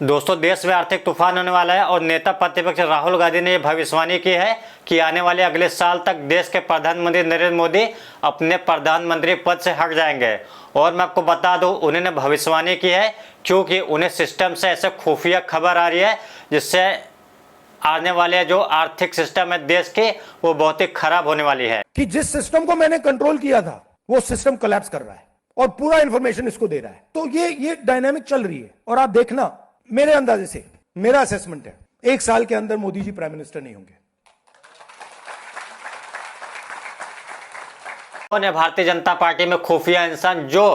दोस्तों, देश में आर्थिक तूफान होने वाला है और नेता प्रतिपक्ष राहुल गांधी ने यह भविष्यवाणी की है कि आने वाले अगले साल तक देश के प्रधानमंत्री नरेंद्र मोदी अपने प्रधानमंत्री पद से हट जाएंगे। और मैं आपको बता दूं, उन्होंने भविष्यवाणी की है क्योंकि उन्हें सिस्टम से ऐसे खुफिया खबर आ रही है जिससे आने वाले जो आर्थिक सिस्टम है देश के, वो बहुत ही खराब होने वाली है। कि जिस सिस्टम को मैंने कंट्रोल किया था वो सिस्टम कोलैप्स कर रहा है और पूरा इंफॉर्मेशन इसको दे रहा है। तो ये डायनामिक चल रही है और आप देखना, मेरे अंदाजे से, मेरा असेसमेंट है, 1 साल के अंदर मोदी जी प्राइम मिनिस्टर नहीं होंगे। कौन है भारतीय जनता पार्टी में खुफिया इंसान जो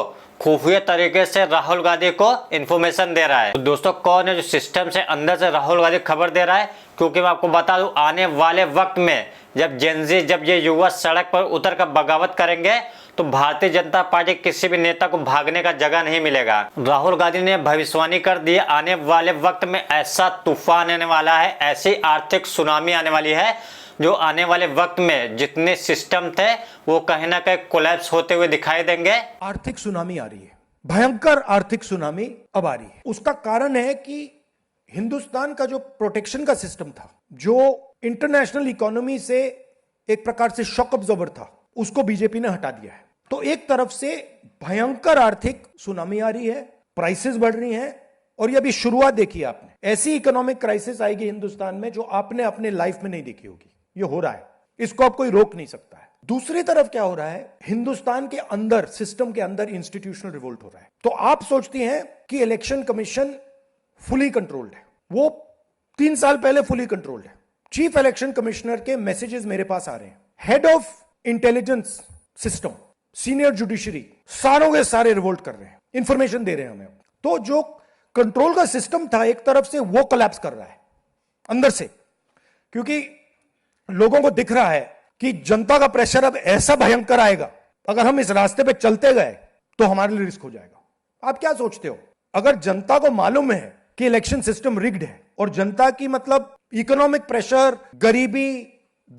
खुफिया तरीके से राहुल गांधी को इंफॉर्मेशन दे रहा है? तो दोस्तों, कौन है जो सिस्टम से अंदर से राहुल गांधी खबर दे रहा है? क्योंकि मैं आपको बता दूं, आने वाले वक्त में जब ये युवा सड़क पर उतर कर बगावत करेंगे तो भारतीय जनता पार्टी किसी भी नेता को भागने का जगह नहीं मिलेगा। राहुल गांधी ने भविष्यवाणी कर दी, आने वाले वक्त में ऐसा तूफान आने वाला है, ऐसी आर्थिक सुनामी आने वाली है जो आने वाले वक्त में जितने सिस्टम थे वो कहीं ना कहीं कोलैप्स होते हुए दिखाई देंगे। आर्थिक सुनामी आ रही है, भयंकर आर्थिक सुनामी अब आ रही है। उसका कारण है कि हिंदुस्तान का जो प्रोटेक्शन का सिस्टम था, जो इंटरनेशनल इकोनॉमी से एक प्रकार से शॉक अब्जॉर्बर था, उसको बीजेपी ने हटा दिया है। तो एक तरफ से भयंकर आर्थिक सुनामी आ रही है, प्राइसेस बढ़ रही हैं, और ये अभी शुरुआत देखी है आपने। ऐसी इकोनॉमिक क्राइसिस आएगी हिंदुस्तान में जो आपने अपने लाइफ में नहीं देखी होगी। ये हो रहा है, इसको अब कोई रोक नहीं सकता है। दूसरी तरफ क्या हो रहा है, हिंदुस्तान के अंदर, सिस्टम के अंदर इंस्टीट्यूशनल रिवोल्ट हो रहा है। तो आप सोचती हैं कि इलेक्शन कमीशन फुली कंट्रोल्ड है, वो 3 साल पहले फुली कंट्रोल्ड है। चीफ इलेक्शन कमिश्नर के मैसेजेस मेरे पास आ रहे हैं, head of intelligence system, senior judiciary, सारों के सारे रिवोल्ट कर रहे हैं, इंफॉर्मेशन दे रहे हैं हमें। तो जो कंट्रोल का सिस्टम था एक तरफ से, वो कोलैप्स कर रहा है अंदर से, क्योंकि लोगों को दिख रहा है कि जनता का प्रेशर अब ऐसा भयंकर आएगा, अगर हम इस रास्ते पे चलते गए तो हमारे लिए रिस्क हो जाएगा। आप क्या सोचते हो, अगर जनता को मालूम है कि इलेक्शन सिस्टम रिग्ड है और जनता की मतलब इकोनॉमिक प्रेशर, गरीबी,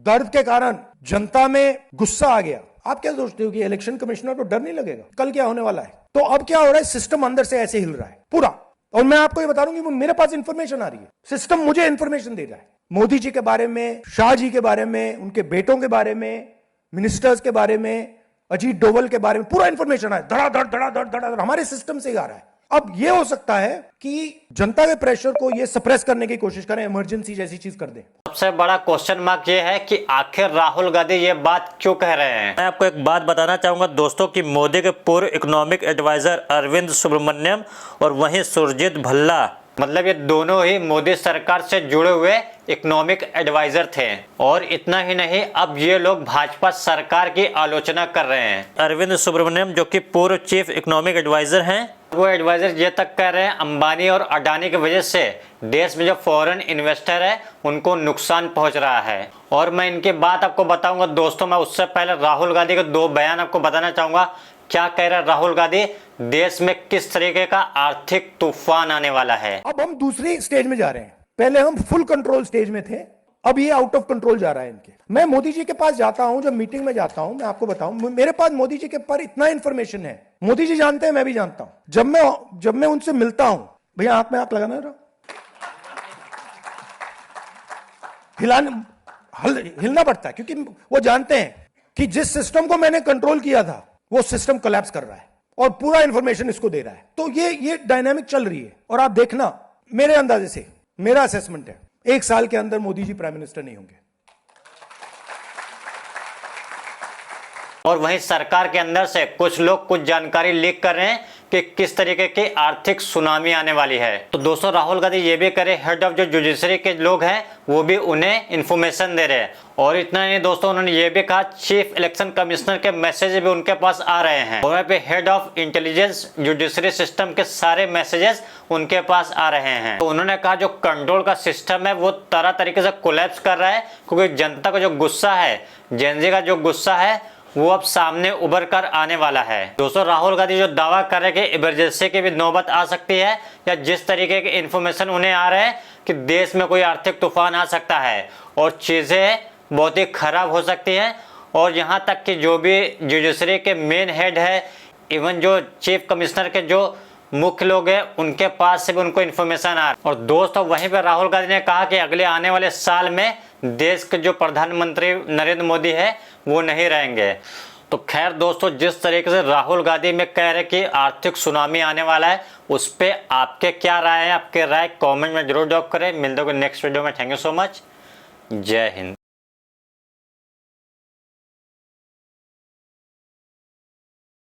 दर्द के कारण जनता में गुस्सा आ गया, आप क्या सोचते हो कि इलेक्शन कमिश्नर को डर नहीं लगेगा कल क्या होने वाला है? तो अब क्या हो रहा है, सिस्टम अंदर से ऐसे हिल रहा है पूरा। और मैं आपको ये बता दूं कि मेरे पास इंफॉर्मेशन आ रही है, सिस्टम मुझे इंफॉर्मेशन दे रहा है, मोदी जी के बारे में, शाह जी के बारे में, उनके बेटों के बारे में, मिनिस्टर्स के बारे में, अजीत डोवल के बारे में पूरा इंफॉर्मेशन है, धड़ाधड़ हमारे सिस्टम से आ रहा है। अब ये हो सकता है कि जनता के प्रेशर को ये सप्रेस करने की कोशिश करें, इमरजेंसी जैसी चीज कर दें। सबसे बड़ा क्वेश्चन मार्क ये है कि आखिर राहुल गांधी ये बात क्यों कह रहे हैं। मैं आपको एक बात बताना चाहूंगा दोस्तों कि मोदी के पूर्व इकोनॉमिक एडवाइजर अरविंद सुब्रमण्यम और वहीं सुरजीत भल्ला, मतलब ये दोनों ही मोदी सरकार से जुड़े हुए इकोनॉमिक एडवाइजर थे। और इतना ही नहीं, अब ये लोग भाजपा सरकार की आलोचना कर रहे हैं। अरविंद सुब्रमण्यम जो कि पूर्व चीफ इकोनॉमिक एडवाइजर हैं, वो एडवाइजर ये तक कह रहे हैं अंबानी और अडानी की वजह से देश में जो फॉरेन इन्वेस्टर है उनको नुकसान पहुंच रहा है। और मैं इनकी बात आपको बताऊंगा दोस्तों। मैं उससे पहले राहुल गांधी के 2 बयान आपको बताना चाहूंगा। क्या कह रहा है राहुल गांधी, देश में किस तरीके का आर्थिक तूफान आने वाला है। अब हम दूसरी स्टेज में जा रहे हैं, पहले हम फुल कंट्रोल स्टेज में थे, अब ये आउट ऑफ कंट्रोल जा रहा है इनके। मैं मोदी जी के पास जाता हूं, जब मीटिंग में जाता हूं, मैं आपको बताऊं, मेरे पास मोदी जी के पर इतना इंफॉर्मेशन है, मोदी जी जानते हैं, मैं भी जानता हूं। जब मैं उनसे मिलता हूं, भैया आंख में आंख लगाना रहा, हिलना पड़ता है, क्योंकि वो जानते हैं कि जिस सिस्टम को मैंने कंट्रोल किया था वो सिस्टम कोलैप्स कर रहा है और पूरा इंफॉर्मेशन इसको दे रहा है। तो ये डायनामिक चल रही है और आप देखना, मेरे अंदाजे से, मेरा असेसमेंट है, 1 साल के अंदर मोदी जी प्राइम मिनिस्टर नहीं होंगे। और वहीं सरकार के अंदर से कुछ लोग कुछ जानकारी लीक कर रहे हैं कि किस तरीके की आर्थिक सुनामी आने वाली है। तो दोस्तों, राहुल गांधी ये भी करे, हेड ऑफ जो जुडिशरी के लोग हैं वो भी उन्हें इंफॉर्मेशन दे रहे हैं। और इतना नहीं दोस्तों, उन्होंने ये भी कहा चीफ इलेक्शन कमिश्नर के मैसेज भी उनके पास आ रहे हैं। और वहाँ पे head of intelligence judiciary system के सारे मैसेजेस उनके पास आ रहे हैं। तो उन्होंने कहा जो कंट्रोल का सिस्टम है वो तरह तरीके से कोलैप्स कर रहा है, क्योंकि जनता का जो गुस्सा है, जेनजी का जो गुस्सा है, वो अब सामने उभर कर आने वाला है। दोस्तों, राहुल गांधी जो दावा कर रहे हैं कि इमरजेंसी की भी नौबत आ सकती है, या जिस तरीके के इन्फॉर्मेशन उन्हें आ रहे हैं कि देश में कोई आर्थिक तूफान आ सकता है और चीजें बहुत ही खराब हो सकती हैं। और यहाँ तक कि जो भी जुडिशरी के मेन हेड है, इवन जो चीफ कमिश्नर के जो मुख्य लोग हैं उनके पास से भी उनको इन्फॉर्मेशन आ रहा है। और दोस्तों वहीं पर राहुल गांधी ने कहा कि अगले आने वाले साल में देश के जो प्रधानमंत्री नरेंद्र मोदी है वो नहीं रहेंगे। तो खैर दोस्तों, जिस तरीके से राहुल गांधी में कह रहे कि आर्थिक सुनामी आने वाला है, उस पर आपके क्या राय है? आपके राय कमेंट में जरूर ड्रॉप करें। मिलते हैं नेक्स्ट वीडियो में। Thank you so much. जय हिंद।